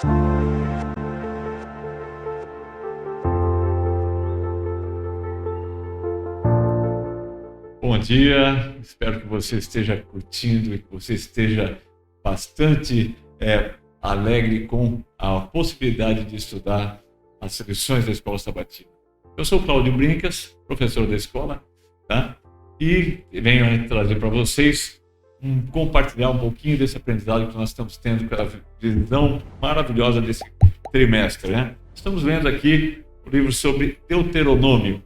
Bom dia, espero que você esteja curtindo e que você esteja bastante alegre com a possibilidade de estudar as lições da Escola Sabatina. Eu sou Cláudio Brincas, professor da escola, tá? E venho trazer para vocês compartilhar um pouquinho desse aprendizado que nós estamos tendo pela visão maravilhosa desse trimestre, né? Estamos lendo aqui o livro sobre Deuteronômio.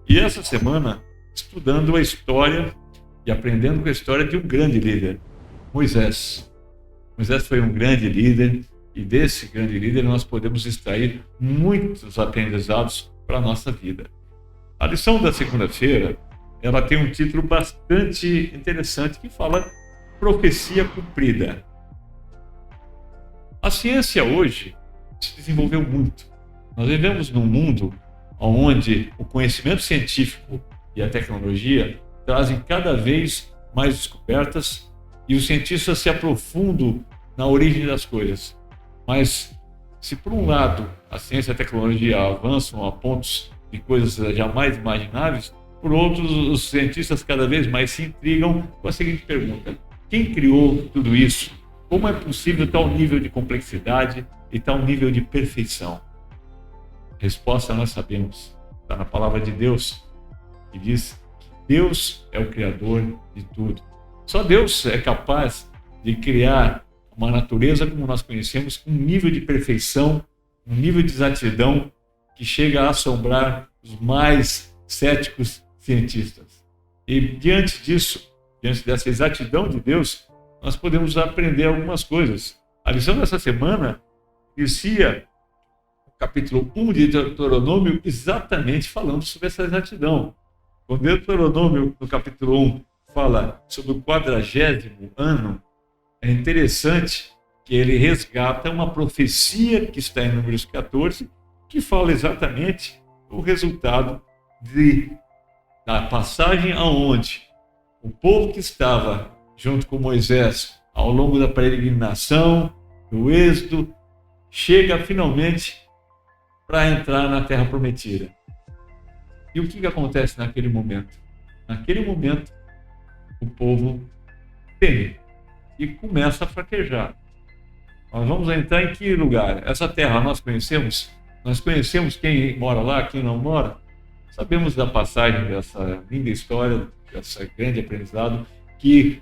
E essa semana, estudando a história e aprendendo com a história de um grande líder, Moisés. Moisés foi um grande líder e desse grande líder nós podemos extrair muitos aprendizados para a nossa vida. A lição da segunda-feira, ela tem um título bastante interessante que fala profecia cumprida. A ciência hoje se desenvolveu muito. Nós vivemos num mundo onde o conhecimento científico e a tecnologia trazem cada vez mais descobertas e os cientistas se aprofundam na origem das coisas. Mas, se por um lado a ciência e a tecnologia avançam a pontos de coisas jamais imagináveis, por outros os cientistas cada vez mais se intrigam com a seguinte pergunta: quem criou tudo isso? Como é possível tal nível de complexidade e tal nível de perfeição? Resposta nós sabemos, está na palavra de Deus, que diz que Deus é o Criador de tudo. Só Deus é capaz de criar uma natureza como nós conhecemos, com um nível de perfeição, um nível de exatidão que chega a assombrar os mais céticos cientistas. E diante disso, diante dessa exatidão de Deus, nós podemos aprender algumas coisas. A lição dessa semana inicia o capítulo 1 de Deuteronômio exatamente falando sobre essa exatidão. O Deuteronômio, no capítulo 1, fala sobre o 40º ano. É interessante que ele resgata uma profecia que está em Números 14, que fala exatamente o resultado da passagem aonde o povo que estava junto com Moisés ao longo da peregrinação, do êxodo, chega finalmente para entrar na Terra Prometida. E o que acontece naquele momento? Naquele momento, o povo teme e começa a fraquejar. Nós vamos entrar em que lugar? Essa terra nós conhecemos? Nós conhecemos quem mora lá, quem não mora? Sabemos da passagem dessa linda história, dessa grande aprendizado, que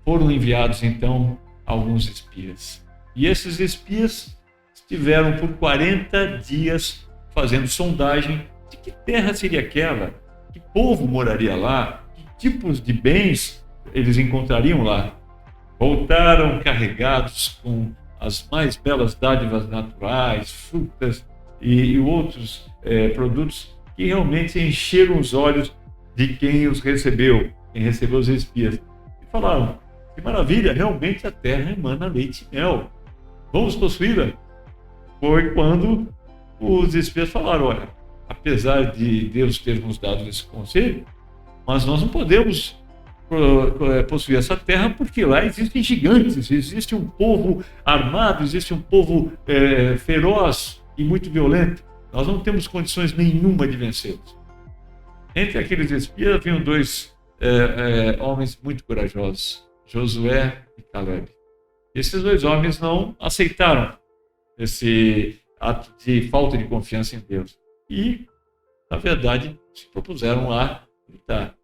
foram enviados então alguns espias. E esses espias estiveram por 40 dias fazendo sondagem de que terra seria aquela, que povo moraria lá, que tipos de bens eles encontrariam lá. Voltaram carregados com as mais belas dádivas naturais, frutas e outros produtos que realmente encheram os olhos de quem os recebeu, quem recebeu os espias. E falaram: que maravilha, realmente a terra emana leite e mel. Vamos possuí-la? Foi quando os espias falaram: olha, apesar de Deus ter nos dado esse conselho, mas nós não podemos possuir essa terra porque lá existem gigantes, existe um povo armado, existe um povo feroz e muito violento. Nós não temos condições nenhuma de vencê-los. Entre aqueles espias haviam dois homens muito corajosos, Josué e Caleb. Esses dois homens não aceitaram esse ato de falta de confiança em Deus e, na verdade, se propuseram a lutar.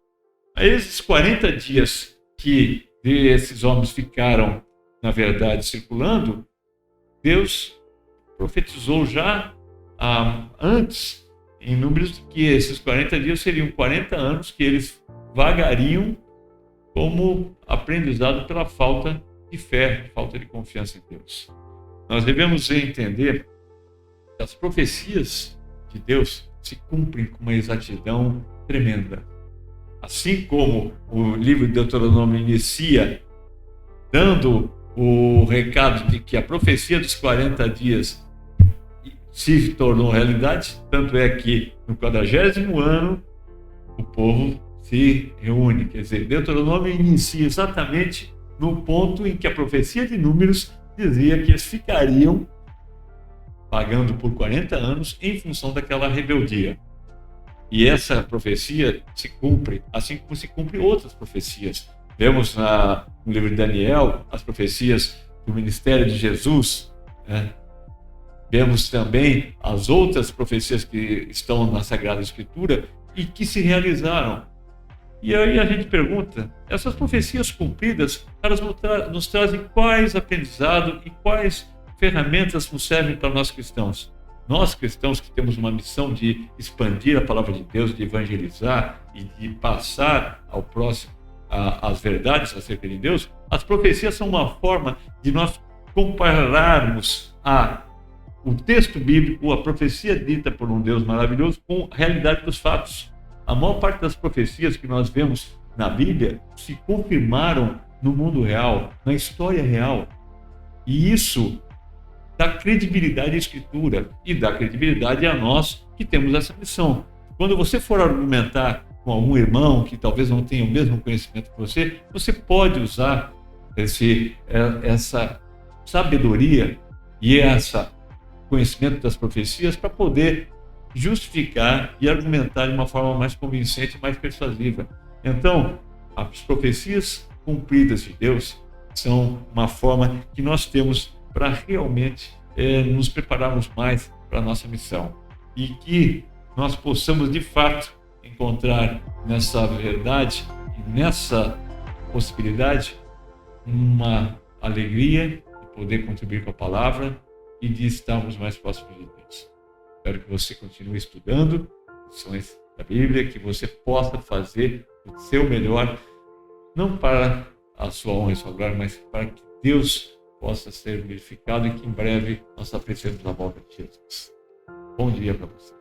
A esses 40 dias que esses homens ficaram, na verdade, circulando, Deus profetizou já antes, em Números, que esses 40 dias seriam 40 anos que eles vagariam como aprendizado pela falta de fé, falta de confiança em Deus. Nós devemos entender que as profecias de Deus se cumprem com uma exatidão tremenda. Assim como o livro de Deuteronômio inicia dando o recado de que a profecia dos 40 dias se tornou realidade, tanto é que no 40º ano o povo se reúne. Quer dizer, Deuteronômio inicia exatamente no ponto em que a profecia de Números dizia que eles ficariam pagando por 40 anos em função daquela rebeldia. E essa profecia se cumpre, assim como se cumprem outras profecias. Vemos no livro de Daniel as profecias do ministério de Jesus, né? Vemos também as outras profecias que estão na Sagrada Escritura e que se realizaram. E aí a gente pergunta, essas profecias cumpridas, elas nos trazem quais aprendizados e quais ferramentas nos servem para nós cristãos? Nós cristãos que temos uma missão de expandir a palavra de Deus, de evangelizar e de passar ao próximo as verdades acerca de Deus, as profecias são uma forma de nós compararmos o texto bíblico, a profecia dita por um Deus maravilhoso, com a realidade dos fatos. A maior parte das profecias que nós vemos na Bíblia se confirmaram no mundo real, na história real. E isso dá credibilidade à Escritura e dá credibilidade a nós que temos essa missão. Quando você for argumentar com algum irmão que talvez não tenha o mesmo conhecimento que você pode usar essa sabedoria e esse conhecimento das profecias para poder justificar e argumentar de uma forma mais convincente e mais persuasiva. Então, as profecias cumpridas de Deus são uma forma que nós temos para realmente nos prepararmos mais para a nossa missão e que nós possamos, de fato, encontrar nessa verdade e nessa possibilidade uma alegria de poder contribuir com a palavra e de estarmos mais próximos de Deus. Espero que você continue estudando lições da Bíblia, que você possa fazer o seu melhor, não para a sua honra e sua glória, mas para que Deus possa ser glorificado e que em breve nós apreciemos a volta de Jesus. Bom dia para você.